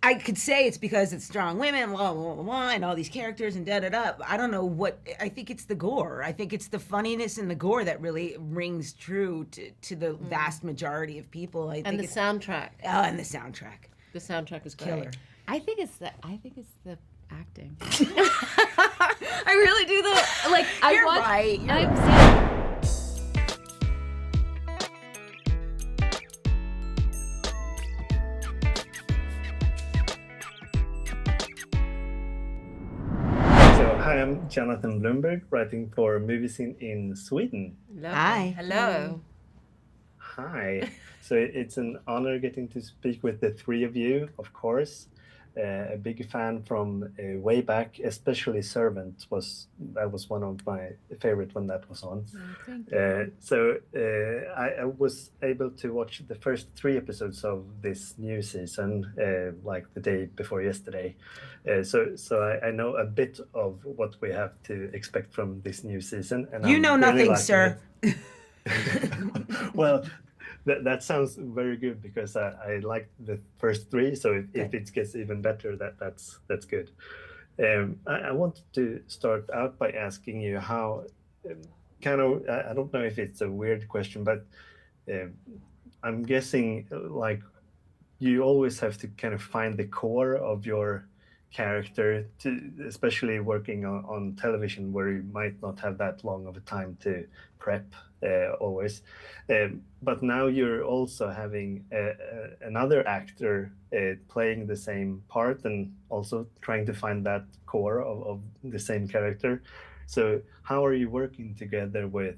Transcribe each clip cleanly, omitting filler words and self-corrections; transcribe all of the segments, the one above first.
I could say it's because it's strong women, blah, blah, blah, blah, and all these characters and da-da-da. I don't know what, I think it's the gore. I think it's the funniness and the gore that really rings true to the vast majority of people. And the soundtrack. Oh, and the soundtrack. The soundtrack is great. Killer. I think it's the acting. I really do though. Like You're right. Hi, I'm Jonathan Blumberg, writing for Movie Scene in Sweden. Hi. Hello. Hi. So it's an honor getting to speak with the three of you, of course. A big fan from way back, especially Servant was one of my favorite when that was on. I was able to watch the first 3 episodes of this new season, like the day before yesterday. So I know a bit of what we have to expect from this new season. And You know really nothing, sir. Well, that sounds very good because I liked the first 3. So if it gets even better, that's good. I wanted to start out by asking you how, I don't know if it's a weird question, but I'm guessing like you always have to kind of find the core of your character, especially working on television where you might not have that long of a time to prep always. But now you're also having another actor playing the same part and also trying to find that core of the same character. So how are you working together with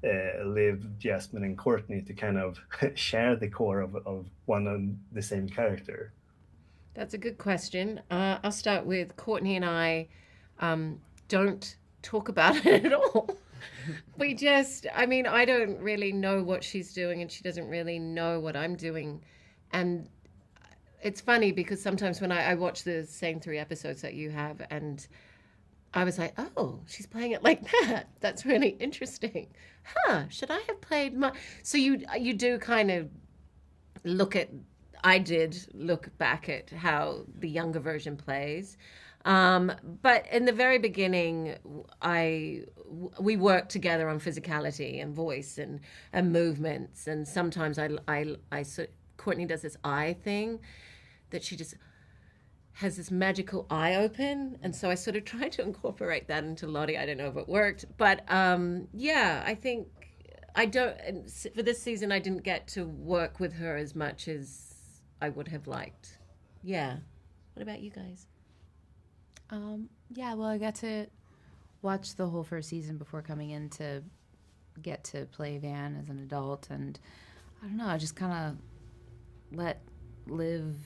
Liv, Jasmine, and Courtney to kind of share the core of one and the same character? That's a good question. I'll start with Courtney and I don't talk about it at all. I don't really know what she's doing and she doesn't really know what I'm doing. And it's funny because sometimes when I watch the same 3 episodes that you have and I was like, oh, she's playing it like that. That's really interesting. Should I have played my... So you do kind of I did look back at how the younger version plays. But in the very beginning, we worked together on physicality and voice and movements. And sometimes Courtney does this eye thing that she just has this magical eye open. And so I sort of tried to incorporate that into Lottie. I don't know if it worked, but I think for this season, I didn't get to work with her as much as I would have liked. Yeah. What about you guys? Well, I got to watch the whole first season before coming in to get to play Van as an adult, and I don't know, I just kind of let Liv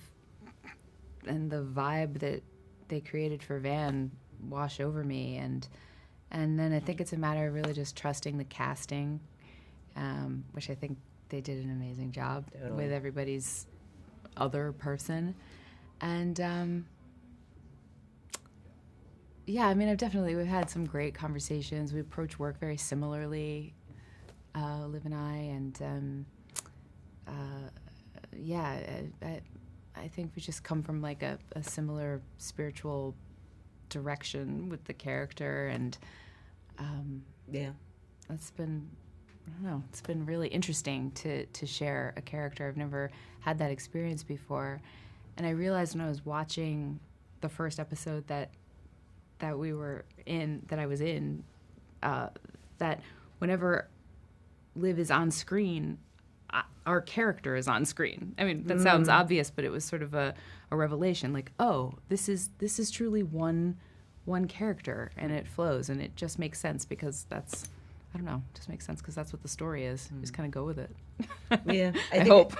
and the vibe that they created for Van wash over me, and then I think it's a matter of really just trusting the casting, which I think they did an amazing job with everybody's other person. And we've had some great conversations. We approach work very similarly, Liv and I, and I think we just come from like a similar spiritual direction with the character, and it's been, I don't know, it's been really interesting to share a character. I've never had that experience before, and I realized when I was watching the first episode that I was in, that whenever Liv is on screen, our character is on screen. I mean, that sounds obvious, but it was sort of a revelation. Like, oh, this is truly one character, and it flows, and it just makes sense because that's, I don't know, just makes sense because that's what the story is. Just kind of go with it. Yeah, I hope.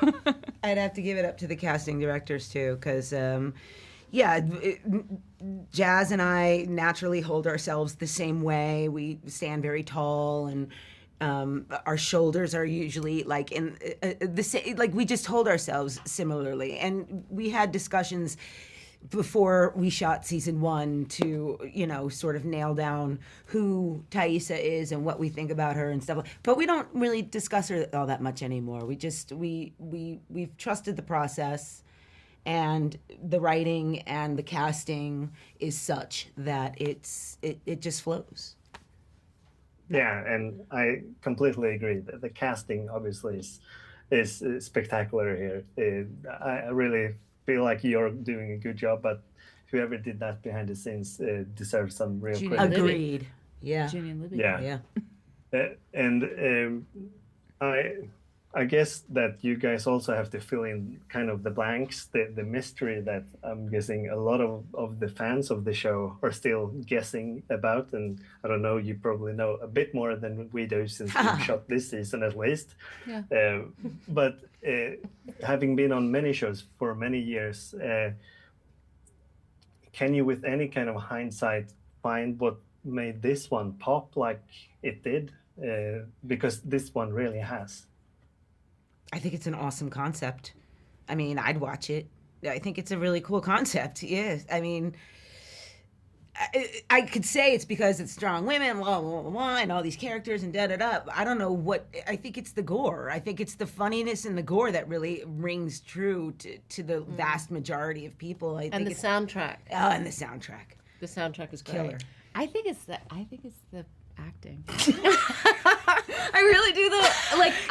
I'd have to give it up to the casting directors too, because Jazz and I naturally hold ourselves the same way. We stand very tall, and our shoulders are usually like in the same. Like we just hold ourselves similarly. And we had discussions before we shot season 1 to, sort of nail down who Thaisa is and what we think about her and stuff. But we don't really discuss her all that much anymore. We've trusted the process. and the writing and the casting is such that it just flows. Yeah, and I completely agree. The casting obviously is spectacular here. I really feel like you're doing a good job, but whoever did that behind the scenes deserves some real Judy credit. Libby. Agreed. Yeah. Ginny and Libby. Yeah. Yeah. And I guess that you guys also have to fill in kind of the blanks, the mystery that I'm guessing a lot of the fans of the show are still guessing about. And I don't know, you probably know a bit more than we do since we've shot this season at least. Yeah. But having been on many shows for many years, can you with any kind of hindsight find what made this one pop like it did? Because this one really has. I think it's an awesome concept. I mean, I'd watch it. I think it's a really cool concept. Yeah. I mean, I could say it's because it's strong women, blah, blah, blah, blah, and all these characters and da-da-da. I don't know what, I think it's the gore. I think it's the funniness and the gore that really rings true to the vast majority of people. I And think the soundtrack. Oh, and the soundtrack. The soundtrack is great. Killer. I think it's the acting. I really do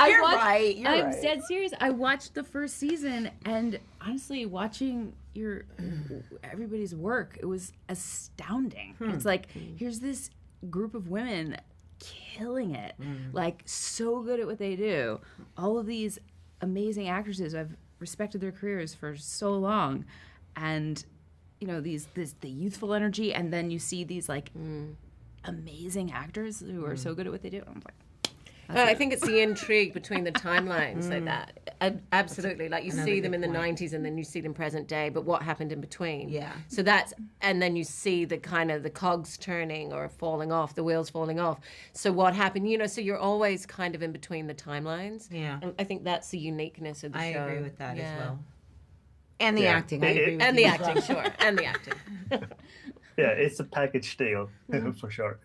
You're right, you're I'm right. dead serious. I watched the first season, and honestly, watching everybody's work, it was astounding. It's like here's this group of women killing it, like so good at what they do. All of these amazing actresses, I've respected their careers for so long, and you know the youthful energy, and then you see these like amazing actors who are so good at what they do. I'm like, I think it's the intrigue between the timelines like that. Absolutely. Like you see them in the 90s and then you see them present day, but what happened in between? Yeah. So and then you see the kind of the cogs turning or falling off, the wheels falling off. So what happened, so you're always kind of in between the timelines. Yeah. And I think that's the uniqueness of the I show. agree with that as Yeah. well. And the acting. I agree with And you the as well. acting, sure. And the acting. Yeah, it's a package deal for sure.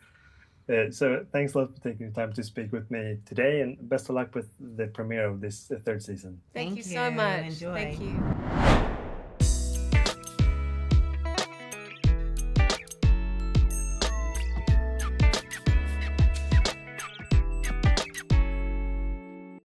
So thanks a lot for taking the time to speak with me today, and best of luck with the premiere of this third season. Thank you Thank so you. much. Enjoy. Thank you.